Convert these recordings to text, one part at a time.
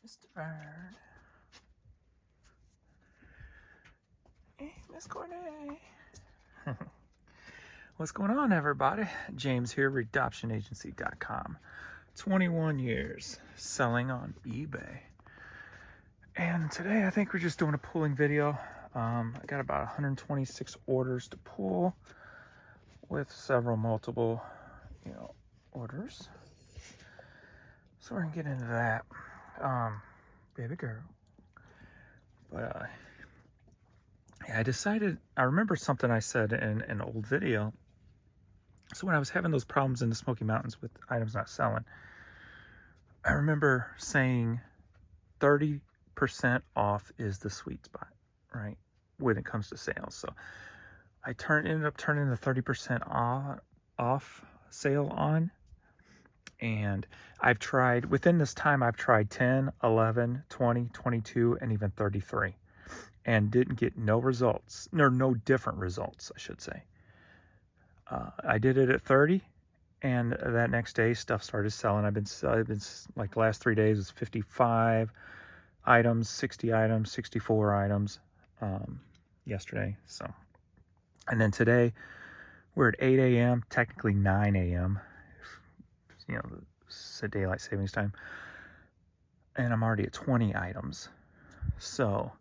Mr. Bird. Hey, Miss Courtney. What's going on, everybody? James here, redoptionagency.com. 21 years selling on eBay. And today I think we're just doing a pulling video. I got about 126 orders to pull with several multiple, orders. So we're gonna get into that. Baby girl. But yeah, I remember something I said in an old video. So when I was having those problems in the Smoky Mountains with items not selling, I remember saying 30% off is the sweet spot, right? When it comes to sales. So I ended up turning the 30% off sale on. And I've tried, within this time, I've tried 10, 11, 20, 22, and even 33. And didn't get no results, or no different results, I should say. I did it at 30, and that next day stuff started selling. I've been like the last 3 days was 55 items, 60 items, 64 items yesterday. So, and then today we're at 8 a.m., technically 9 a.m., it's daylight savings time, and I'm already at 20 items. So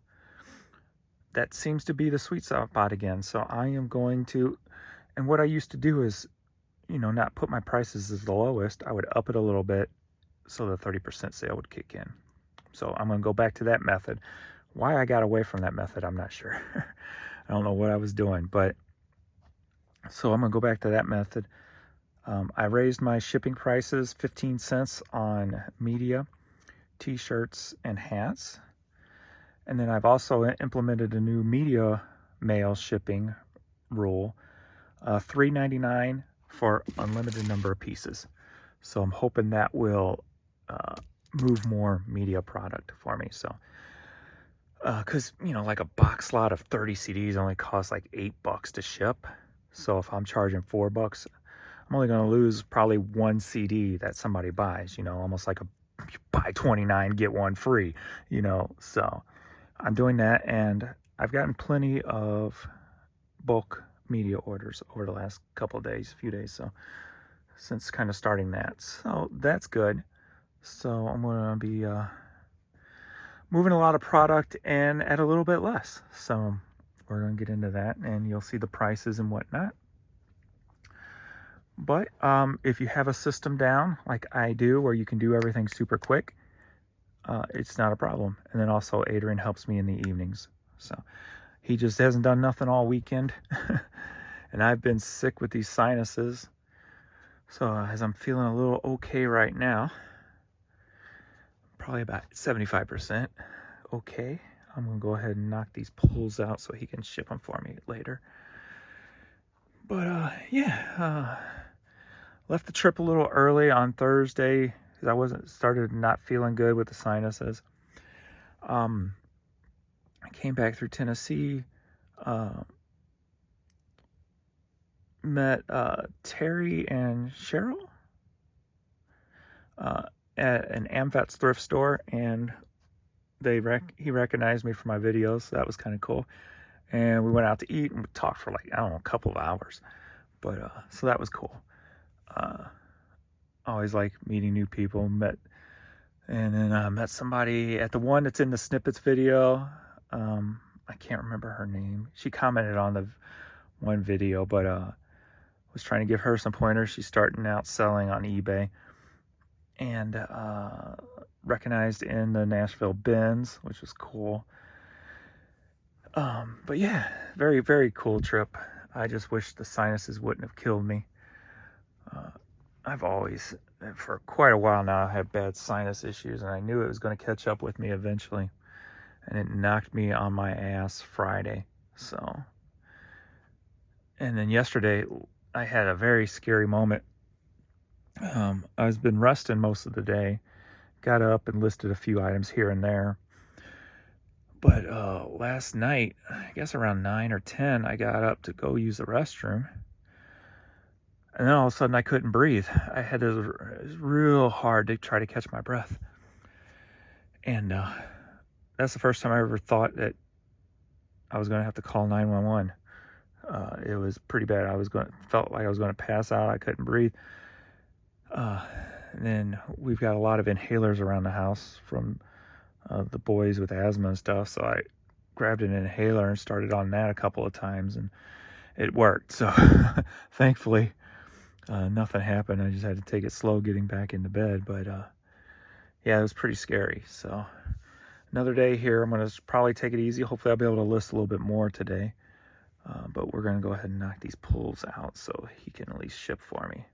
that seems to be the sweet spot again. So I am going to, and what I used to do is, not put my prices as the lowest. I would up it a little bit so the 30% sale would kick in. So I'm going to go back to that method. Why I got away from that method, I'm not sure. I don't know what I was doing, but so I'm going to go back to that method. I raised my shipping prices 15 cents on media, t-shirts, and hats. And then I've also implemented a new media mail shipping rule, $3.99 for unlimited number of pieces. So I'm hoping that will move more media product for me. So, because, like a box lot of 30 CDs only costs like $8 to ship. So if I'm charging $4, I'm only going to lose probably one CD that somebody buys, almost like buy 29, get one free, so I'm doing that, and I've gotten plenty of bulk media orders over the last few days, so since kind of starting that, so that's good. So I'm going to be moving a lot of product and at a little bit less, so we're going to get into that, and you'll see the prices and whatnot. But if you have a system down like I do, where you can do everything super quick, it's not a problem. And then also Adrian helps me in the evenings. So he just hasn't done nothing all weekend. And I've been sick with these sinuses. So as I'm feeling a little okay right now, probably about 75% okay, I'm going to go ahead and knock these pulls out so he can ship them for me later. But left the trip a little early on Thursday because I started not feeling good with the sinuses. I came back through Tennessee, met Terry and Cheryl at an AmVets thrift store, and he recognized me for my videos, so that was kind of cool. And we went out to eat and we talked for a couple of hours. But so that was cool. Always like meeting new people. Met somebody at the one that's in the snippets video. I can't remember her name. She commented on the one video, but was trying to give her some pointers. She's starting out selling on eBay, and recognized in the Nashville bins, which was cool. But yeah, very, very cool trip. I just wish the sinuses wouldn't have killed me. I've always, for quite a while now, had bad sinus issues, and I knew it was going to catch up with me eventually. And it knocked me on my ass Friday. So, and then yesterday, I had a very scary moment. I've been resting most of the day. Got up and listed a few items here and there. But last night, I guess around 9 or 10, I got up to go use the restroom. And then all of a sudden, I couldn't breathe. It was real hard to try to catch my breath. And that's the first time I ever thought that I was going to have to call 911. It was pretty bad. Felt like I was going to pass out. I couldn't breathe. And then we've got a lot of inhalers around the house from the boys with asthma and stuff. So I grabbed an inhaler and started on that a couple of times, and it worked. So thankfully, nothing happened. I just had to take it slow getting back into bed. But yeah, it was pretty scary. So another day here. I'm going to probably take it easy. Hopefully I'll be able to list a little bit more today. But we're going to go ahead and knock these pulls out so he can at least ship for me.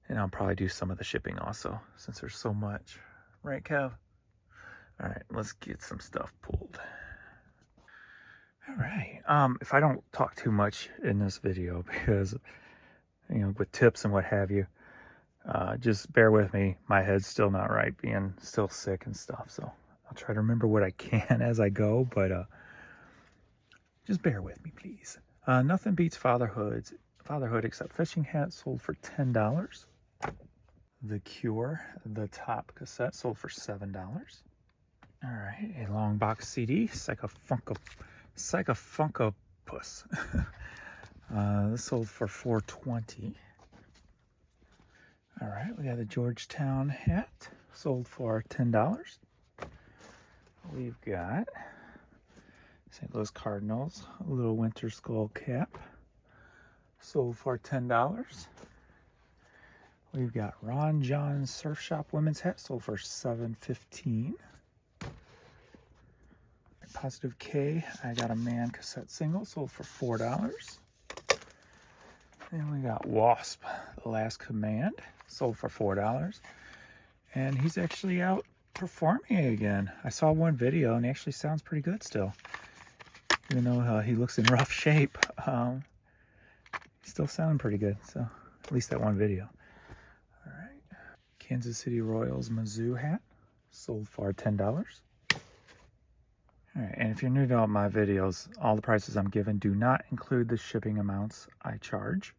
And I'll probably do some of the shipping also, since there's so much. Right, Kev? All right, let's get some stuff pulled. All right. If I don't talk too much in this video, because, you know, with tips and what have you, just bear with me. My head's still not right, being still sick and stuff. So I'll try to remember what I can as I go, but just bear with me, please. Nothing beats fatherhood except fishing hats, sold for $10. The Cure, the top cassette, sold for $7. All right, a long box CD, Psychofunkopus. This sold for $4.20. All right, we got the Georgetown hat, sold for $10. We've got St. Louis Cardinals, a little winter skull cap, sold for $10. We've got Ron John's Surf Shop women's hat, sold for $7.15. Positive K, I Got a Man cassette single, sold for $4. Then we got Wasp, The Last Command, sold for $4. And he's actually out performing again. I saw one video and he actually sounds pretty good still. Even though he looks in rough shape, he's still sounding pretty good. So at least that one video. All right, Kansas City Royals Mizzou hat, sold for $10. All right, and if you're new to all my videos, all the prices I'm giving do not include the shipping amounts I charge.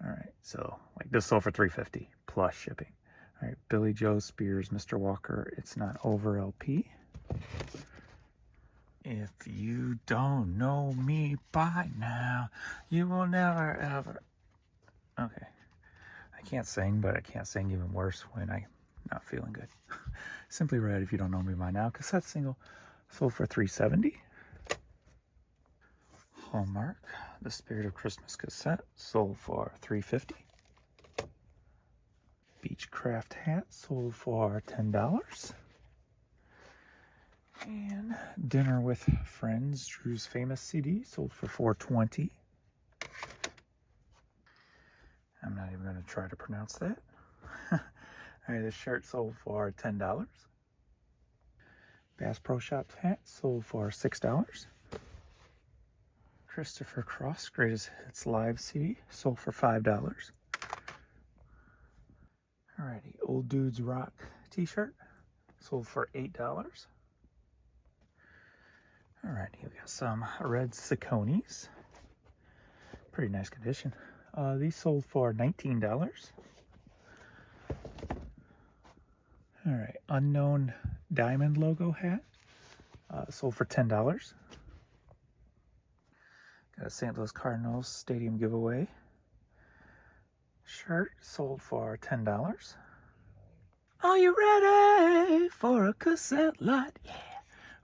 All right, so like this sold for $3.50 plus shipping. All right, Billy Joe Spears, Mr. Walker, It's Not Over LP. If you don't know me by now, you will never ever. Okay, I can't sing, but I can't sing even worse when I'm not feeling good. Simply Red, If You Don't Know Me by Now, cassette single, sold for $3.70. Hallmark, The Spirit of Christmas cassette, sold for $3.50. Beechcraft hat, sold for $10. And Dinner with Friends, Drew's Famous CD, sold for $4.20. I'm not even going to try to pronounce that. All right, this shirt sold for $10. Bass Pro Shops hat sold for $6. Christopher Cross Greatest Hits Live CD sold for $5. Alrighty, Old Dudes Rock t-shirt sold for $8. Alrighty, we got some red Sauconys. Pretty nice condition. These sold for $19. Alright, Unknown Diamond logo hat, sold for $10. Got a St. Louis Cardinals Stadium giveaway shirt, sold for $10. Are you ready for a cassette lot? Yeah.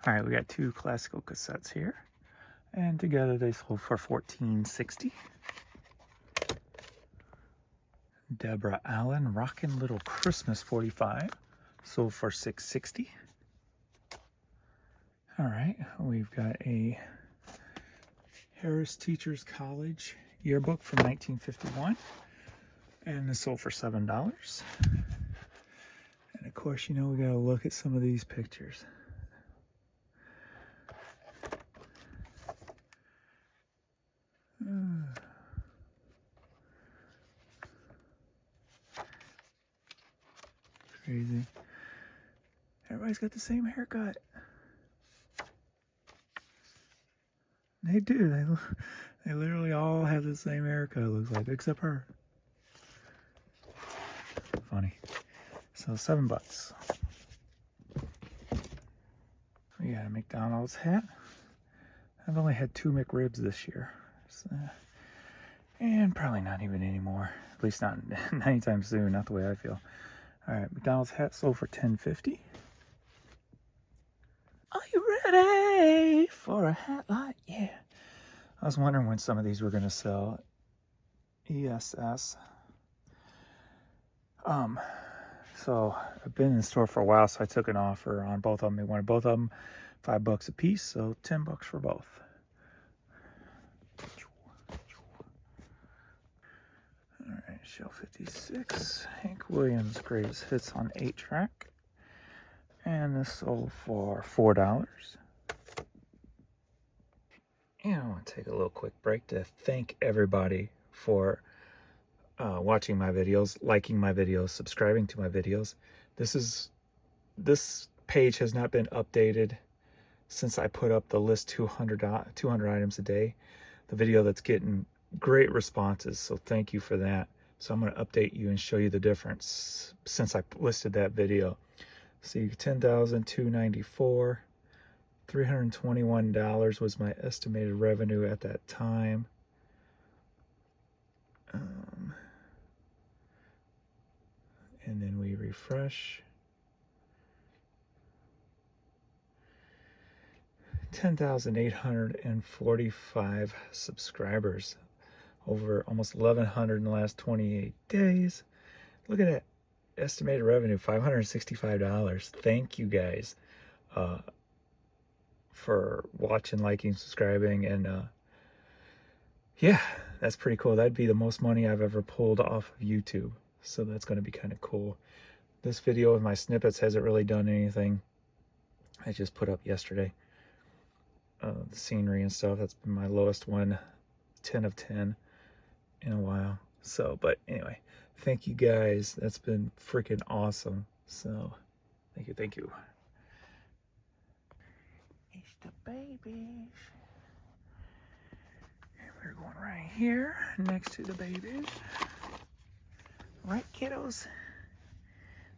All right, we got two classical cassettes here, and together they sold for $14.60. Deborah Allen Rockin' Little Christmas 45, sold for $6.60. All right, we've got a Harris Teachers College yearbook from 1951, and this sold for $7. And of course, you know, we gotta look at some of these pictures. Crazy. Everybody's got the same haircut. They do. They literally all have the same haircut, it looks like, except her. Funny. So $7. We got a McDonald's hat. I've only had 2 McRibs this year. So, and probably not even anymore. At least not anytime soon, not the way I feel. Alright, McDonald's hat sold for $10.50. Are you ready for a hat like, yeah. I was wondering when some of these were going to sell. ESS. So I've been in the store for a while, so I took an offer on both of them. They wanted both of them $5 a piece, so $10 for both. All right, Shell 56, Hank Williams Greatest Hits on 8-track, and this sold for $4. And I want to take a little quick break to thank everybody for watching my videos, liking my videos, subscribing to my videos. This page has not been updated since I put up the list 200 items a day. The video that's getting great responses, so thank you for that. So I'm going to update you and show you the difference since I listed that video. See, $10,294, $321 was my estimated revenue at that time. And then we refresh. 10,845 subscribers. Over almost 1,100 in the last 28 days. Look at that. Estimated revenue, $565. Thank you guys for watching, liking, subscribing, and yeah, that's pretty cool. That'd be the most money I've ever pulled off of YouTube. So that's going to be kind of cool. This video with my snippets hasn't really done anything. I just put up yesterday. The scenery and stuff, that's been my lowest one, 10 of 10 in a while. So, but anyway, thank you guys. That's been freaking awesome. So, thank you, thank you. It's the babies. And we're going right here next to the babies. Right, kiddos?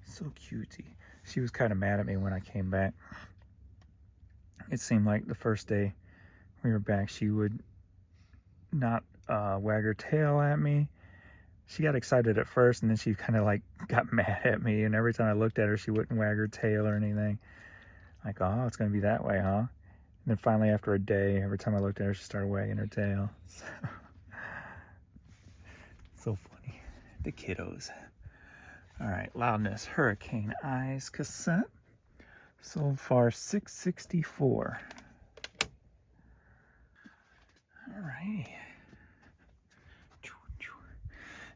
So cutie. She was kind of mad at me when I came back. It seemed like the first day we were back, she would not wag her tail at me. She got excited at first, and then she kind of like got mad at me. And every time I looked at her, she wouldn't wag her tail or anything. Like, oh, it's going to be that way, huh? And then finally, after a day, every time I looked at her, she started wagging her tail. So funny. The kiddos. All right, Loudness Hurricane Eyes cassette sold for $664. All right.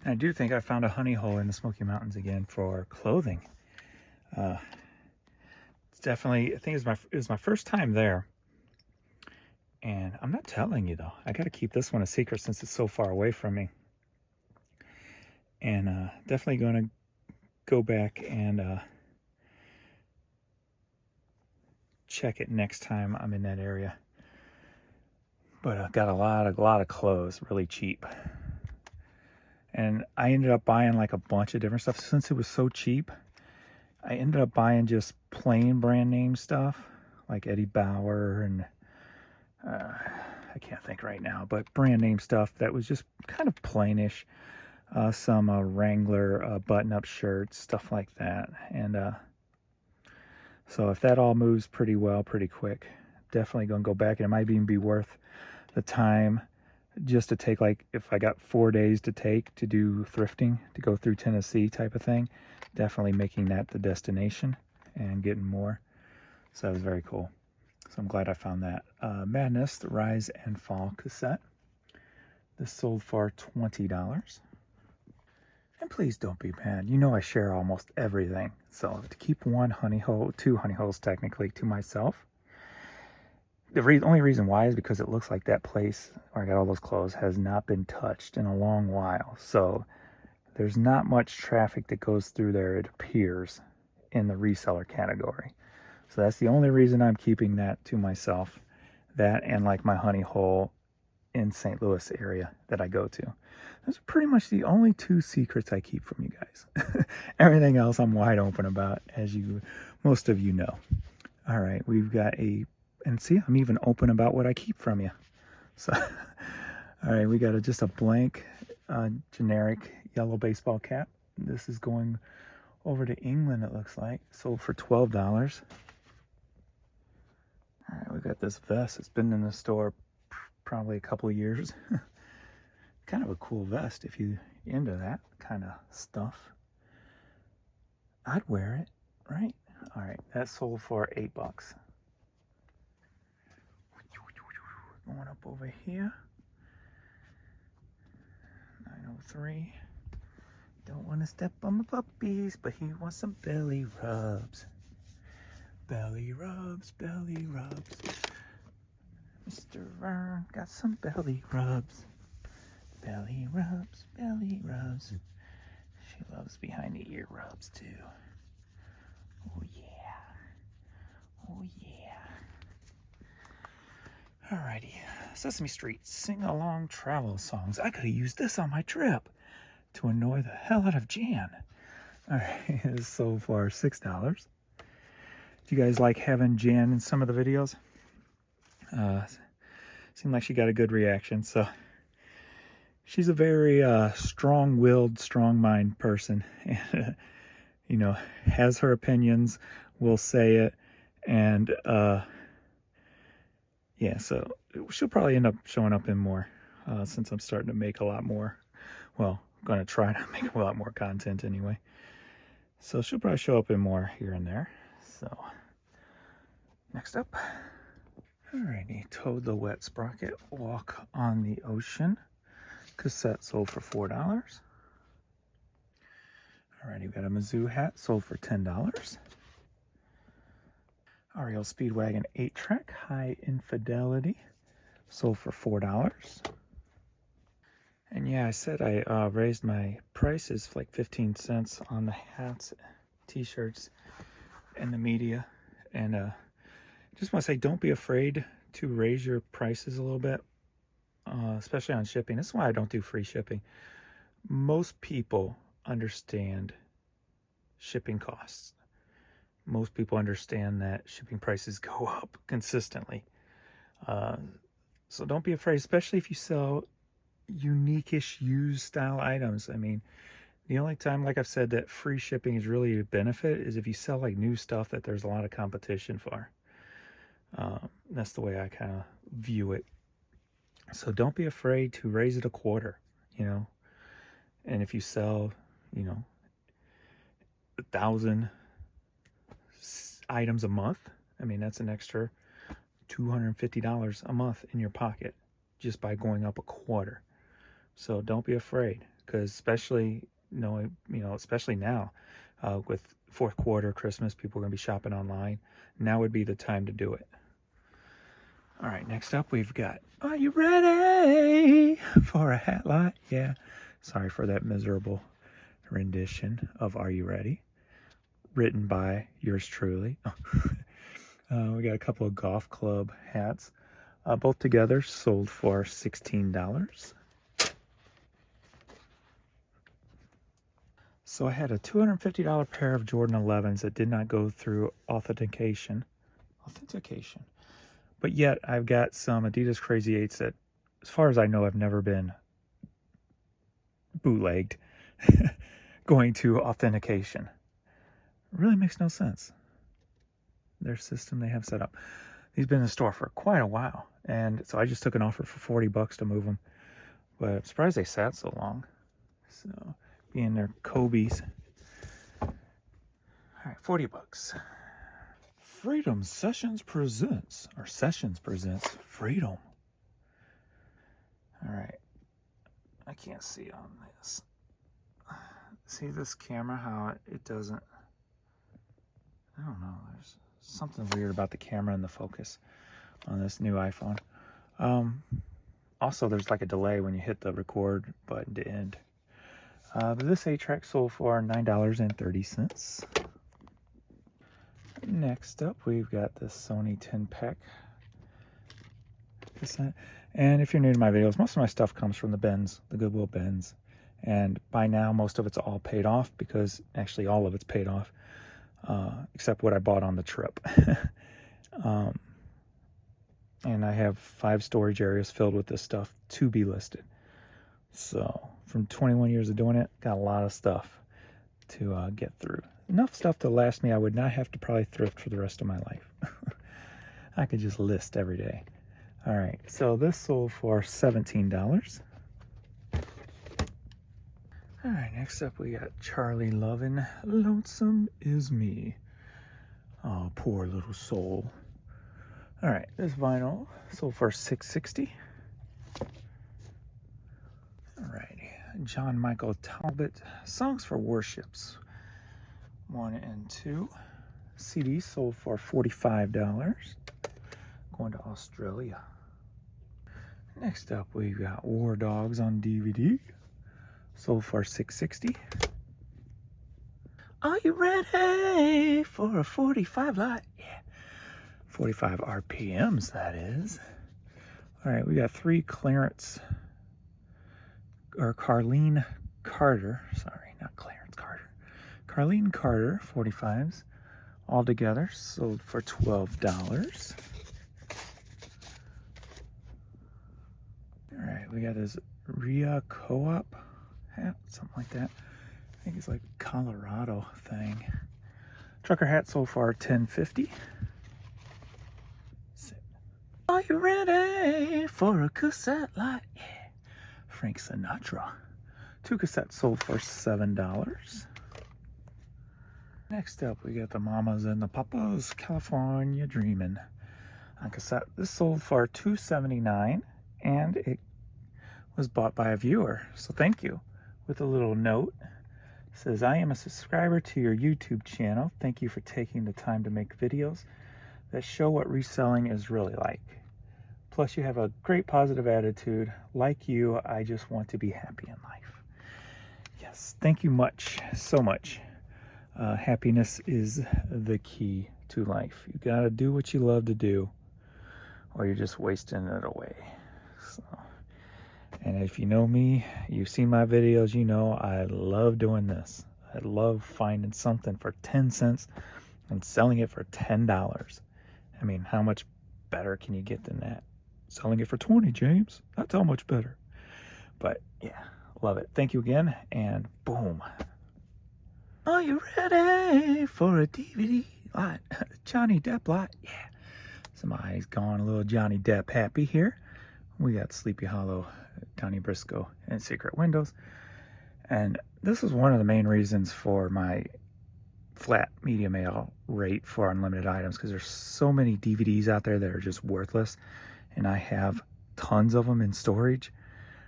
And I do think I found a honey hole in the Smoky Mountains again for clothing. It's definitely, I think it was my first time there. And I'm not telling you though. I got to keep this one a secret since it's so far away from me. And definitely going to go back and check it next time I'm in that area. But got a lot of clothes, really cheap. And I ended up buying like a bunch of different stuff. Since it was so cheap, I ended up buying just plain brand name stuff, like Eddie Bauer and I can't think right now, but brand name stuff that was just kind of plainish. Some Wrangler button-up shirts, stuff like that. And so if that all moves pretty well, pretty quick, definitely going to go back. And it might even be worth the time just to take, like, if I got 4 days to take to do thrifting, to go through Tennessee type of thing, definitely making that the destination and getting more. So that was very cool. So I'm glad I found that. Madness, the Rise and Fall cassette. This sold for $20. And please don't be mad. You know I share almost everything. So to keep one honey hole, 2 honey holes technically, to myself. The only reason why is because it looks like that place where I got all those clothes has not been touched in a long while. So there's not much traffic that goes through there, it appears, in the reseller category. So that's the only reason I'm keeping that to myself. That and like my honey hole in St. Louis area that I go to. Those are pretty much the only 2 secrets I keep from you guys. Everything else I'm wide open about, as most of you know. All right, we've got and see, I'm even open about what I keep from you. So, all right, we got just a blank, generic yellow baseball cap. This is going over to England, it looks like. Sold for $12. All right, we got this vest. It's been in the store probably a couple of years. Kind of a cool vest if you're into that kind of stuff. I'd wear it, right? All right, that sold for $8. Going up over here. 903. Don't want to step on my puppies, but he wants some belly rubs. Belly rubs, belly rubs. Mr. Vern got some belly rubs. Belly rubs, belly rubs. She loves behind the ear rubs too. Oh yeah. Oh yeah. Alrighty. Sesame Street sing-along travel songs. I could have used this on my trip to annoy the hell out of Jan. Alright, it's sold for $6. Do you guys like having Jan in some of the videos? Seemed like she got a good reaction, so she's a very strong-willed, strong-minded person. And, you know, has her opinions, will say it, and yeah, so she'll probably end up showing up in more since I'm starting to make a lot more. Well, I'm going to try to make a lot more content anyway. So she'll probably show up in more here and there. So, next up. Alrighty, Toad the Wet Sprocket, Walk on the Ocean. Cassette sold for $4. Alrighty, we got a Mizzou hat, sold for $10. REO Speedwagon 8-track, High Infidelity, sold for $4. And yeah, I said I raised my prices for like 15 cents on the hats, t-shirts, and the media. And just want to say, don't be afraid to raise your prices a little bit, especially on shipping. This is why I don't do free shipping. Most people understand shipping costs. Most people understand that shipping prices go up consistently. So don't be afraid, especially if you sell unique-ish used style items. I mean, the only time, like I've said, that free shipping is really a benefit is if you sell like new stuff that there's a lot of competition for. That's the way I kind of view it. So don't be afraid to raise it a quarter, you know. And if you sell, you know, 1,000 items a month, I mean, that's an extra $250 a month in your pocket just by going up a quarter. So don't be afraid, because especially knowing, you know, especially now with fourth quarter, Christmas, people are going to be shopping online. Now would be the time to do it. All right, next up we've got, are you ready for a hat lot? Yeah, sorry for that miserable rendition of Are You Ready? Written by yours truly. We got a couple of golf club hats. Both together sold for $16. So I had a $250 pair of Jordan 11s that did not go through authentication. But yet I've got some Adidas Crazy 8s that, as far as I know, have never been bootlegged going to authentication. It really makes no sense. Their system they have set up. These have been in the store for quite a while. And so I just took an offer for $40 to move them. But I'm surprised they sat so long. So, being their Kobe's. All right, $40. Freedom Sessions presents Freedom. All right. I can't see on this. See this camera, how it doesn't, I don't know, there's something weird about the camera and the focus on this new iPhone. Also, there's like a delay when you hit the record button to end. But this 8-track sold for $9.30. Next up, we've got the Sony 10-pack. And if you're new to my videos, most of my stuff comes from the bins, the Goodwill bins. And by now, most of it's all paid off, because actually all of it's paid off. except what I bought on the trip. And I have 5 storage areas filled with this stuff to be listed. So from 21 years of doing it, got a lot of stuff to get through. Enough stuff to last me. I would not have to probably thrift for the rest of my life. I could just list every day. All right, so this sold for $17. All right, next up we got Charlie Lovin', Lonesome Is Me. Oh, poor little soul. All right, this vinyl sold for $6.60. All righty, John Michael Talbot, Songs for Worships, 1 and 2. CD sold for $45. Going to Australia. Next up, we've got War Dogs on DVD. Sold for $6.60. Are you ready for a 45 light? Yeah. 45 RPMs, that is. All right, we got 3 clearance, or Carlene Carter, sorry, not Clarence Carter. Carlene Carter 45s all together, sold for $12. All right, we got this Ria Co-op hat, something like that. I think it's like Colorado thing. Trucker hat sold for $10.50. Are you ready for a cassette light? Yeah. Frank Sinatra. 2 cassettes sold for $7. Next up, we got the Mamas and the Papas, California Dreamin' on cassette. This sold for $2.79, and it was bought by a viewer, so thank you. With a little note, it says, I am a subscriber to your YouTube channel. Thank you for taking the time to make videos that show what reselling is really like. Plus, you have a great positive attitude. Like you, I just want to be happy in life. Yes, thank you so much. Happiness is the key to life. You gotta do what you love to do, or you're just wasting it away. So, and if you know me, you've seen my videos, you know I love doing this. I love finding something for 10 cents and selling it for $10. I mean, how much better can you get than that? Selling it for 20, James. That's how much better. But yeah, love it. Thank you again, and boom. Are you ready for a DVD light? Johnny Depp light? Yeah. Somebody's gone a little Johnny Depp happy here. We got Sleepy Hollow, Donnie Briscoe, and Secret Windows. And this is one of the main reasons for my flat media mail rate for unlimited items, because there's so many DVDs out there that are just worthless, and I have tons of them in storage.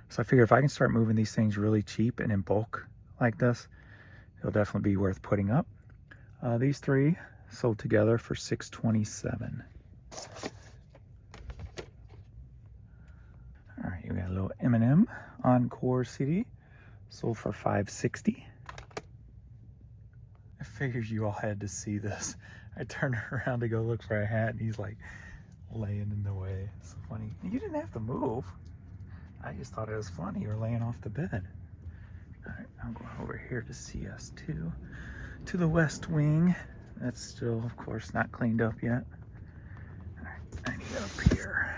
So I figure if I can start moving these things really cheap and in bulk like this, it'll definitely be worth putting up. These 3 sold together for $6.27. All right, you got a little Eminem Encore CD, sold for $5.60. I figured you all had to see this. I turned around to go look for a hat, and he's like laying in the way. It's funny. You didn't have to move. I just thought it was funny. You were laying off the bed. All right, I'm going over here to CS2, to the West Wing. That's still, of course, not cleaned up yet. All right, I need up here.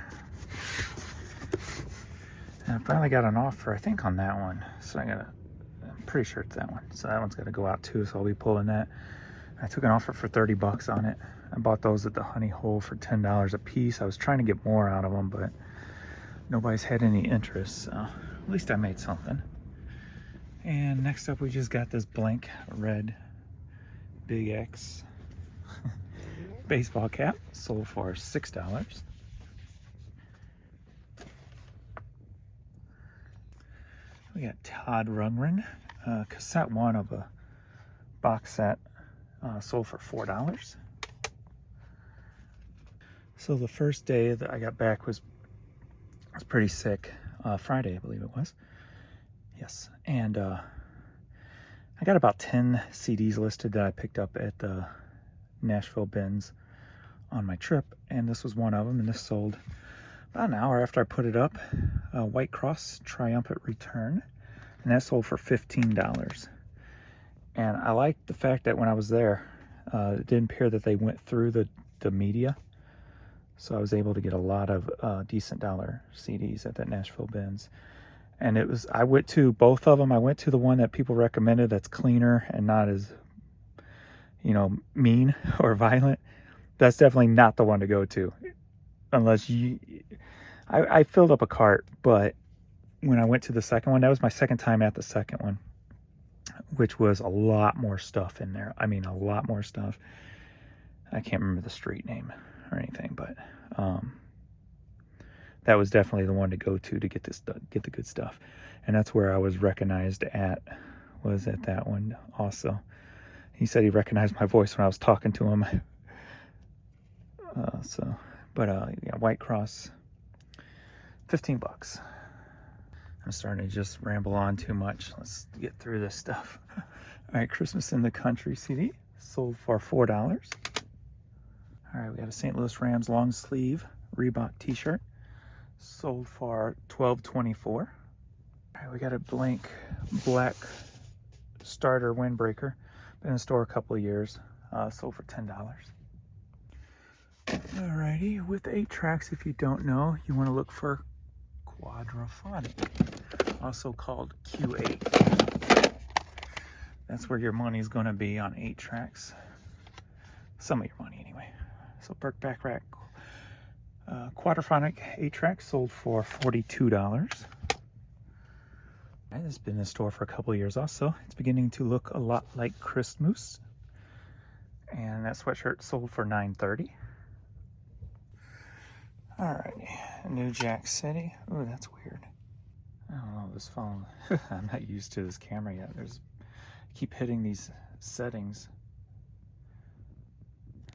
And I finally got an offer, I think, on that one. So I'm pretty sure it's that one. So that one's got to go out too, so I'll be pulling that. I took an offer for 30 bucks on it. I bought those at the Honey Hole for $10 a piece. I was trying to get more out of them, but nobody's had any interest, so at least I made something. And next up, we just got this blank red Big X baseball cap, sold for $6. We got Todd Rundgren, cassette 1 of a box set, sold for $4. So the first day that I got back was pretty sick. Friday, I believe it was. Yes, and I got about 10 CDs listed that I picked up at the Nashville bins on my trip, and this was one of them, and this sold about an hour after I put it up. White Cross Triumphant Return, and that sold for $15. And I liked the fact that when I was there, It didn't appear that they went through the media. So I was able to get a lot of decent dollar CDs at that Nashville bins. And I went to both of them. I went to the one that people recommended that's cleaner and not as, mean or violent. That's definitely not the one to go to. Unless I filled up a cart, but when I went to the second one, that was my second time at the second one, which was a lot more stuff in there. I mean, a lot more stuff. I can't remember the street name or anything, but that was definitely the one to go to get the good stuff. And that's where I was recognized was at that one also. He said he recognized my voice when I was talking to him. White Cross, $15. I'm starting to just ramble on too much. Let's get through this stuff. All right, Christmas in the Country CD sold for $4. All right, we got a St. Louis Rams long sleeve Reebok t-shirt sold for $12.24. All right, we got a blank black starter windbreaker. Been in the store a couple of years. Sold for $10. Alrighty, with 8 tracks, if you don't know, you want to look for quadraphonic, also called Q8. That's where your money's going to be on 8 tracks. Some of your money, anyway. So Burke Backrack quadraphonic 8 tracks sold for $42. And it's been in the store for a couple of years also. It's beginning to look a lot like Christmas. And that sweatshirt sold for $9.30. Alrighty, New Jack City. Ooh, that's weird. I don't know, this phone. I'm not used to this camera yet. I keep hitting these settings.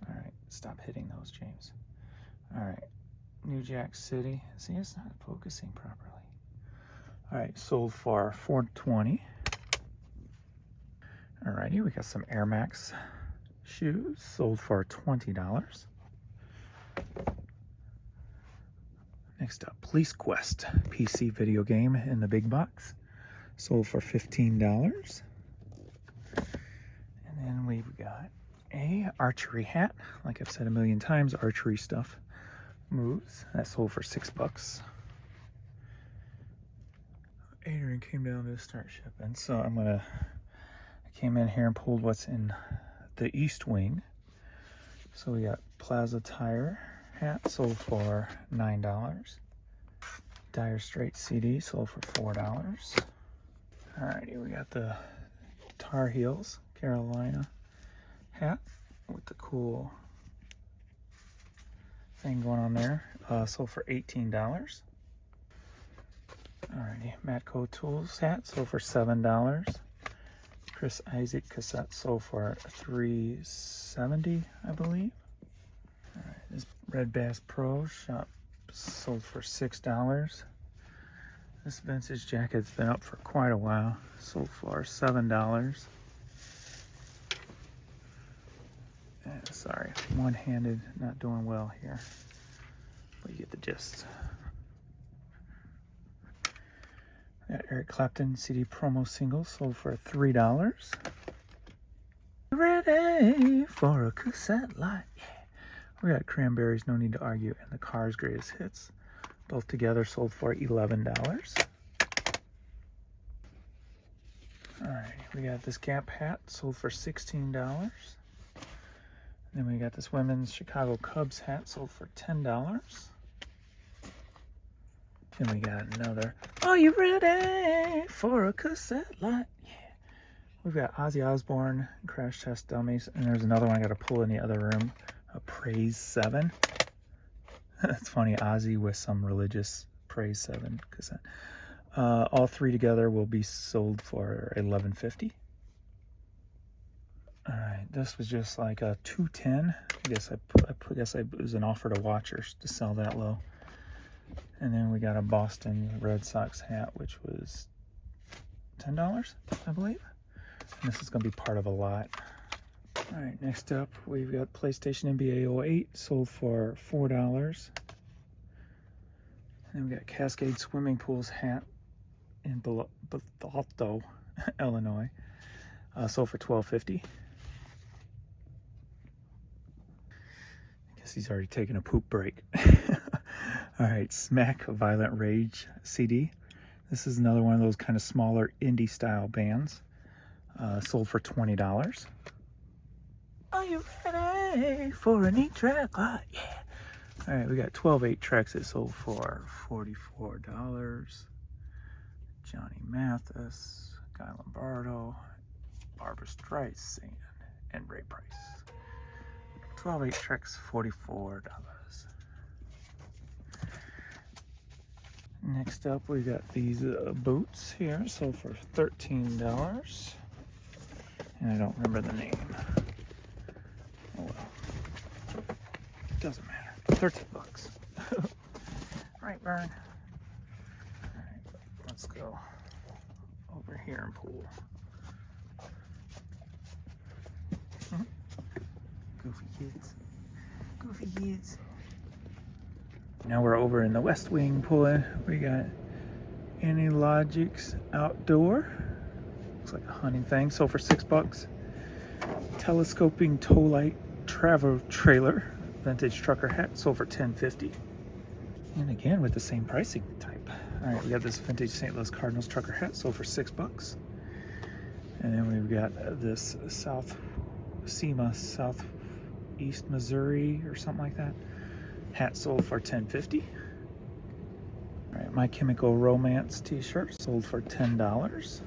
Alright, stop hitting those, James. Alright, New Jack City. See, it's not focusing properly. Alright, sold for $4.20. Alrighty, we got some Air Max shoes, sold for $20. Next up, Police Quest PC video game in the big box, sold for $15. And then we've got a archery hat. Like I've said a million times, archery stuff moves. That sold for $6. Adrian came down to start shipping, so I came in here and pulled what's in the East Wing. So we got Plaza Tire hat, sold for $9. Dire Straits CD sold for $4. Alrighty, we got the Tar Heels Carolina hat with the cool thing going on there. Sold for $18. Alrighty, Matco Tools hat sold for $7. Chris Isaac cassette sold for $3.70, I believe. Alright, this Red Bass Pro shop sold for $6. This vintage jacket's been up for quite a while. Sold for $7. Sorry, one-handed, not doing well here, but you get the gist. Got Eric Clapton CD promo single sold for $3. Ready for a cassette light? Yeah. We got Cranberries, No Need to Argue, and the Cars Greatest Hits. Both together sold for $11. Alright, we got this Gap hat sold for $16. Then we got this women's Chicago Cubs hat sold for $10. Then we got another, are you ready for a cassette light? Yeah. We've got Ozzy Osbourne, Crash Test Dummies, and there's another one I got to pull in the other room, a Praise 7. That's funny, Ozzy with some religious Praise 7 cassette. All three together will be sold for $11.50. All right, this was just like a $2.10. I guess it was an offer to watchers to sell that low. And then we got a Boston Red Sox hat, which was $10, I believe. And this is going to be part of a lot. All right, next up, we've got PlayStation NBA 08, sold for $4. And then we got Cascade Swimming Pools hat in Bethalto, Illinois, sold for $12.50. guess he's already taken a poop break. All right, Smack Violent Rage CD. This is another one of those kind of smaller indie style bands. Sold for $20. Are you ready for a neat track? Oh, yeah. All right, we got 12 8-tracks that sold for $44. Johnny Mathis, Guy Lombardo, Barbra Streisand, and Ray Price. 12 8-tracks, $44. Next up, we got these boots here, sold for $13. And I don't remember the name. Oh well. Doesn't matter. 13 bucks. Right, Vern? Alright, let's go over here and pool. Goofy kids. Goofy kids. Now we're over in the West Wing pulling. We got Anilogic's Outdoor. Looks like a hunting thing. Sold for $6. Telescoping tow light travel trailer. Vintage trucker hat. Sold for $10.50. And again with the same pricing type. All right, we got this vintage St. Louis Cardinals trucker hat. Sold for $6. And then we've got this Southeast Missouri or something like that. Hat sold for $10.50. All right, My Chemical Romance t-shirt sold for $10.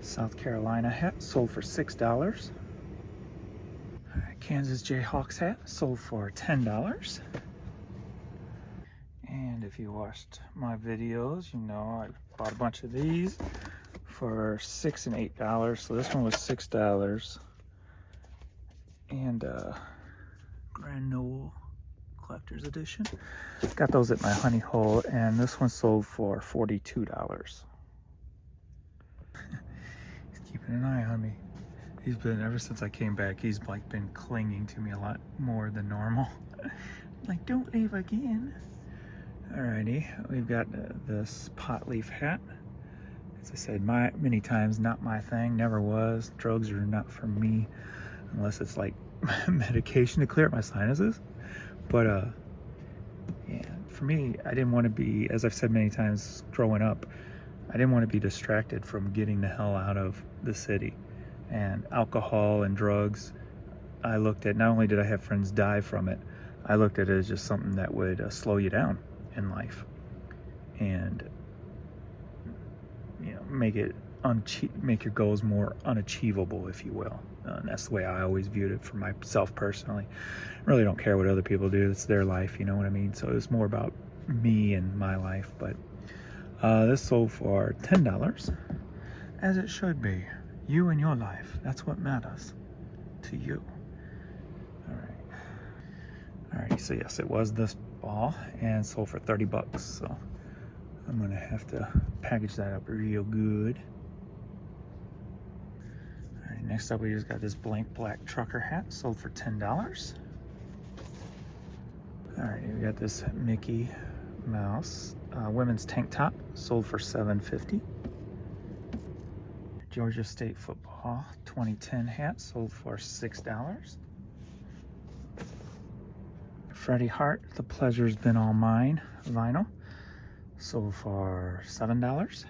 South Carolina hat sold for $6. All right, Kansas Jayhawks hat sold for $10. And if you watched my videos, you know I bought a bunch of these for $6 and $8. So this one was $6. And Grand Knoll Collector's Edition. Got those at my honey hole, and this one sold for $42. He's keeping an eye on me. He's been, ever since I came back, he's like been clinging to me a lot more than normal. Like, don't leave again. Alrighty, we've got this pot leaf hat. As I said many times, not my thing, never was. Drugs are not for me, unless it's like medication to clear up my sinuses. But yeah, for me, I didn't want to be, as I've said many times growing up, I didn't want to be distracted from getting the hell out of the city. And alcohol and drugs, I looked at, not only did I have friends die from it, I looked at it as just something that would slow you down in life and, you know, make your goals more unachievable, if you will. And that's the way I always viewed it for myself personally. I really don't care what other people do. It's their life, you know what I mean? So it's more about me and my life. But this sold for $10, as it should be. You and your life. That's what matters to you. All right. All right, so yes, it was this ball and sold for $30. So I'm gonna have to package that up real good. All right, next up we just got this blank black trucker hat, sold for $10. All right, we got this Mickey Mouse women's tank top, sold for $7.50. Georgia State football 2010 hat, sold for $6. Freddie Hart, The Pleasure's Been All Mine vinyl, sold for $7.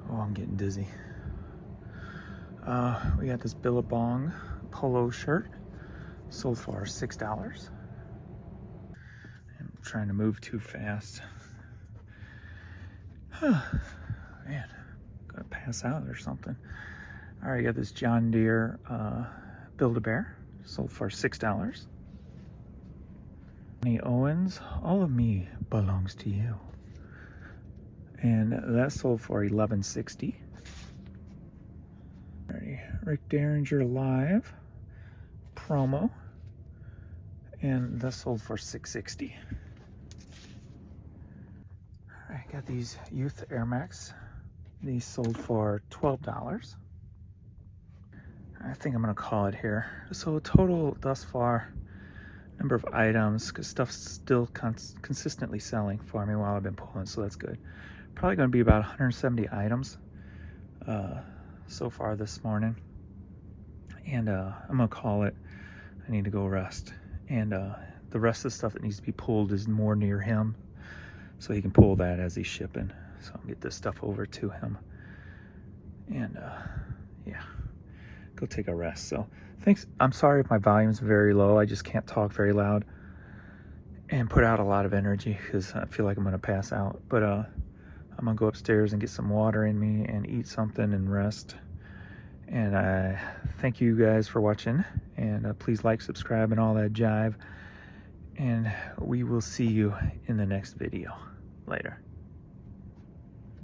Oh, I'm getting dizzy. We got this Billabong polo shirt, sold for $6. I'm trying to move too fast. Man, gonna pass out or something. All right, got this John Deere Build-A-Bear, sold for $6. Johnny Owens, All of Me Belongs to You. And that sold for $11.60. Alrighty, Rick Derringer Live promo. And that sold for $6.60. Alright, got these Youth Air Max. These sold for $12. I think I'm gonna call it here. So total thus far, number of items, because stuff's still consistently selling for me while I've been pulling, so that's good. Probably gonna be about 170 items so far this morning. And I'm gonna call it I need to go rest. And the rest of the stuff that needs to be pulled is more near him, so he can pull that as he's shipping. So I'll get this stuff over to him. And yeah, go take a rest. So thanks. I'm sorry if my volume's very low. I just can't talk very loud and put out a lot of energy because I feel like I'm gonna pass out. But I'm gonna go upstairs and get some water in me and eat something and rest. And I thank you guys for watching, and please like, subscribe, and all that jive. And we will see you in the next video. Later.